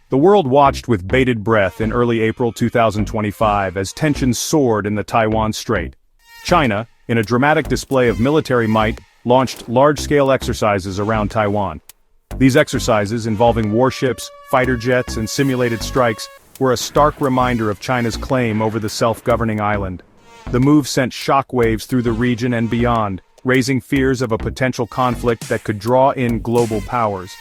The world watched with bated breath in early April 2025 as tensions soared in the Taiwan Strait. China, in a dramatic display of military might, launched large-scale exercises around Taiwan. These exercises, involving warships, fighter jets, and simulated strikes, were a stark reminder of China's claim over the self-governing island. The move sent shockwaves through the region and beyond, raising fears of a potential conflict that could draw in global powers.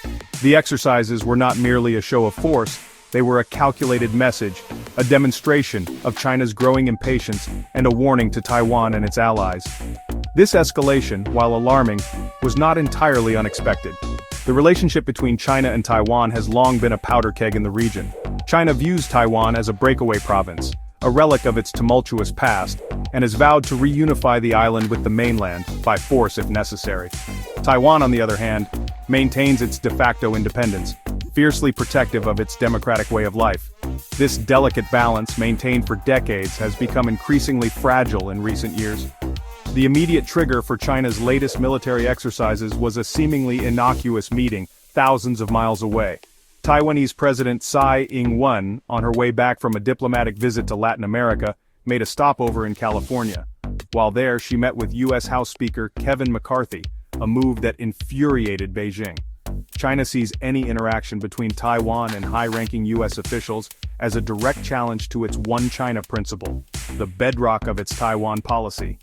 The exercises were not merely a show of force, they were a calculated message, a demonstration of China's growing impatience and a warning to Taiwan and its allies. This escalation, while alarming, was not entirely unexpected. The relationship between China and Taiwan has long been a powder keg in the region. China views Taiwan as a breakaway province, a relic of its tumultuous past, and has vowed to reunify the island with the mainland, by force if necessary. Taiwan, on the other hand, maintains its de facto independence, fiercely protective of its democratic way of life. This delicate balance, maintained for decades, has become increasingly fragile in recent years. The immediate trigger for China's latest military exercises was a seemingly innocuous meeting, thousands of miles away. Taiwanese President Tsai Ing-wen, on her way back from a diplomatic visit to Latin America, made a stopover in California. While there, she met with U.S. House Speaker Kevin McCarthy, a move that infuriated Beijing. China sees any interaction between Taiwan and high-ranking U.S. officials as a direct challenge to its One China principle, the bedrock of its Taiwan policy.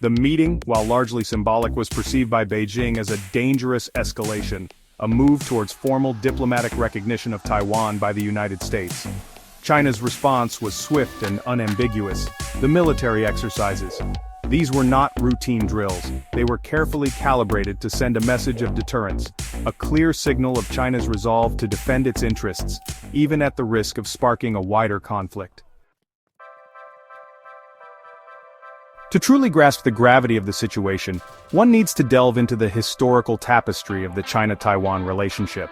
The meeting, while largely symbolic, was perceived by Beijing as a dangerous escalation, a move towards formal diplomatic recognition of Taiwan by the United States. China's response was swift and unambiguous: the military exercises. These were not routine drills, they were carefully calibrated to send a message of deterrence, a clear signal of China's resolve to defend its interests, even at the risk of sparking a wider conflict. To truly grasp the gravity of the situation, one needs to delve into the historical tapestry of the China-Taiwan relationship.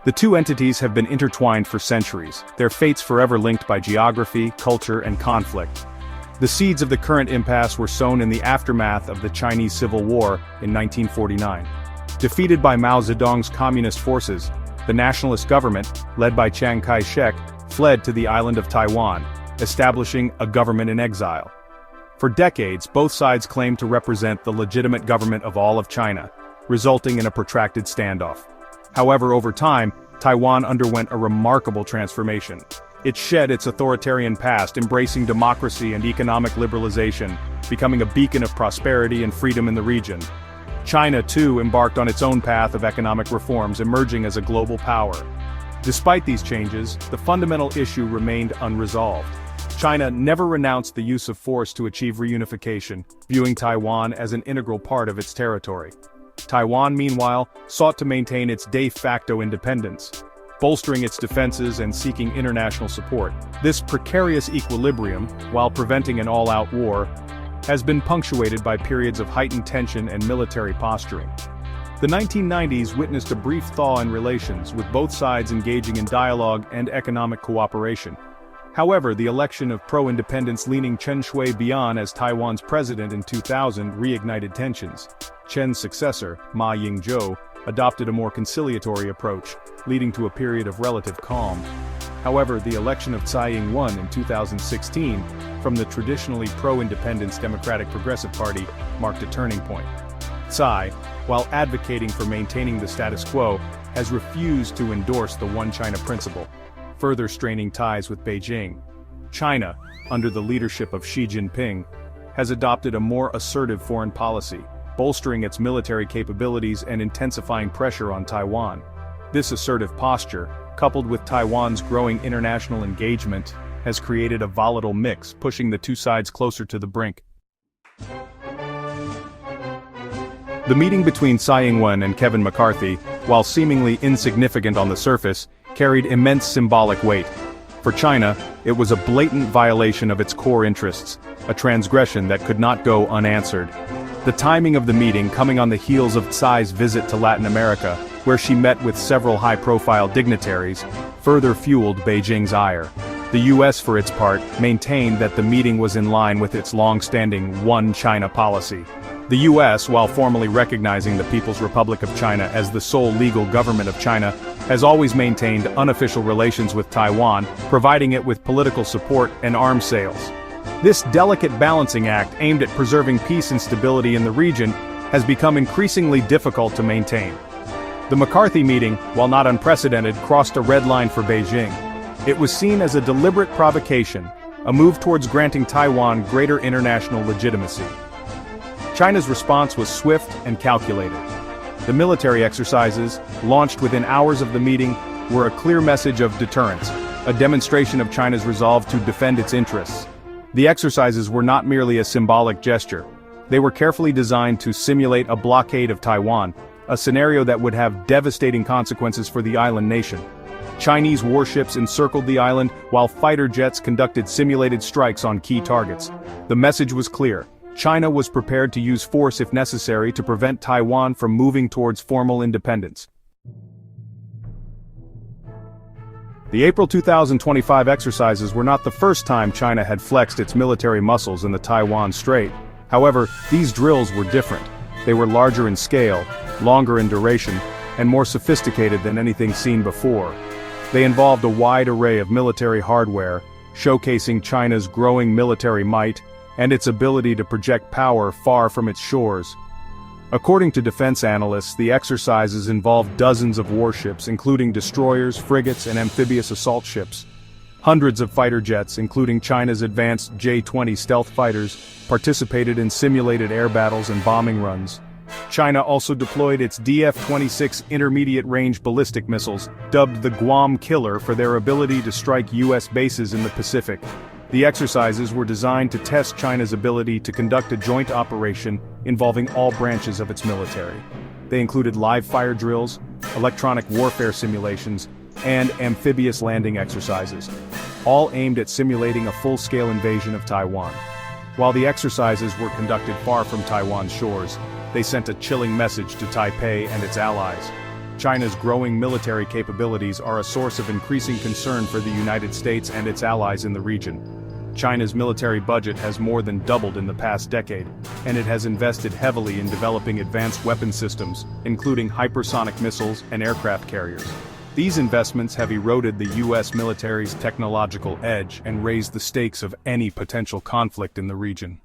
The two entities have been intertwined for centuries, their fates forever linked by geography, culture, and conflict. The seeds of the current impasse were sown in the aftermath of the Chinese Civil War in 1949. Defeated by Mao Zedong's communist forces, the nationalist government, led by Chiang Kai-shek, fled to the island of Taiwan, establishing a government in exile. For decades, both sides claimed to represent the legitimate government of all of China, resulting in a protracted standoff. However, over time, Taiwan underwent a remarkable transformation. It shed its authoritarian past, embracing democracy and economic liberalization, becoming a beacon of prosperity and freedom in the region. China, too, embarked on its own path of economic reforms, emerging as a global power. Despite these changes, the fundamental issue remained unresolved. China never renounced the use of force to achieve reunification, viewing Taiwan as an integral part of its territory. Taiwan, meanwhile, sought to maintain its de facto independence, bolstering its defenses and seeking international support. This precarious equilibrium, while preventing an all-out war, has been punctuated by periods of heightened tension and military posturing. The 1990s witnessed a brief thaw in relations, with both sides engaging in dialogue and economic cooperation. However, the election of pro-independence-leaning Chen Shui-bian as Taiwan's president in 2000 reignited tensions. Chen's successor, Ma Ying-jeou, adopted a more conciliatory approach, leading to a period of relative calm. However, the election of Tsai Ing-wen in 2016, from the traditionally pro-independence Democratic Progressive Party, marked a turning point. Tsai, while advocating for maintaining the status quo, has refused to endorse the One China principle, further straining ties with Beijing. China, under the leadership of Xi Jinping, has adopted a more assertive foreign policy, bolstering its military capabilities and intensifying pressure on Taiwan. This assertive posture, coupled with Taiwan's growing international engagement, has created a volatile mix, pushing the two sides closer to the brink. The meeting between Tsai Ing-wen and Kevin McCarthy, while seemingly insignificant on the surface, carried immense symbolic weight. For China, it was a blatant violation of its core interests, a transgression that could not go unanswered. The timing of the meeting, coming on the heels of Tsai's visit to Latin America, where she met with several high-profile dignitaries, further fueled Beijing's ire. The U.S., for its part, maintained that the meeting was in line with its long-standing One China policy. The U.S., while formally recognizing the People's Republic of China as the sole legal government of China, has always maintained unofficial relations with Taiwan, providing it with political support and arms sales. This delicate balancing act aimed at preserving peace and stability in the region has become increasingly difficult to maintain. The McCarthy meeting, while not unprecedented, crossed a red line for Beijing. It was seen as a deliberate provocation, a move towards granting Taiwan greater international legitimacy. China's response was swift and calculated. The military exercises, launched within hours of the meeting, were a clear message of deterrence, a demonstration of China's resolve to defend its interests. The exercises were not merely a symbolic gesture. They were carefully designed to simulate a blockade of Taiwan, a scenario that would have devastating consequences for the island nation. Chinese warships encircled the island, while fighter jets conducted simulated strikes on key targets. The message was clear. China was prepared to use force if necessary to prevent Taiwan from moving towards formal independence. The April 2025 exercises were not the first time China had flexed its military muscles in the Taiwan Strait. However, these drills were different. They were larger in scale, longer in duration, and more sophisticated than anything seen before. They involved a wide array of military hardware, showcasing China's growing military might and its ability to project power far from its shores. According to defense analysts, the exercises involved dozens of warships, including destroyers, frigates, and amphibious assault ships. Hundreds of fighter jets, including China's advanced J-20 stealth fighters, participated in simulated air battles and bombing runs. China also deployed its DF-26 intermediate-range ballistic missiles, dubbed the Guam Killer, for their ability to strike U.S. bases in the Pacific. The exercises were designed to test China's ability to conduct a joint operation involving all branches of its military. They included live fire drills, electronic warfare simulations, and amphibious landing exercises, all aimed at simulating a full-scale invasion of Taiwan. While the exercises were conducted far from Taiwan's shores, they sent a chilling message to Taipei and its allies. China's growing military capabilities are a source of increasing concern for the United States and its allies in the region. China's military budget has more than doubled in the past decade, and it has invested heavily in developing advanced weapon systems, including hypersonic missiles and aircraft carriers. These investments have eroded the U.S. military's technological edge and raised the stakes of any potential conflict in the region.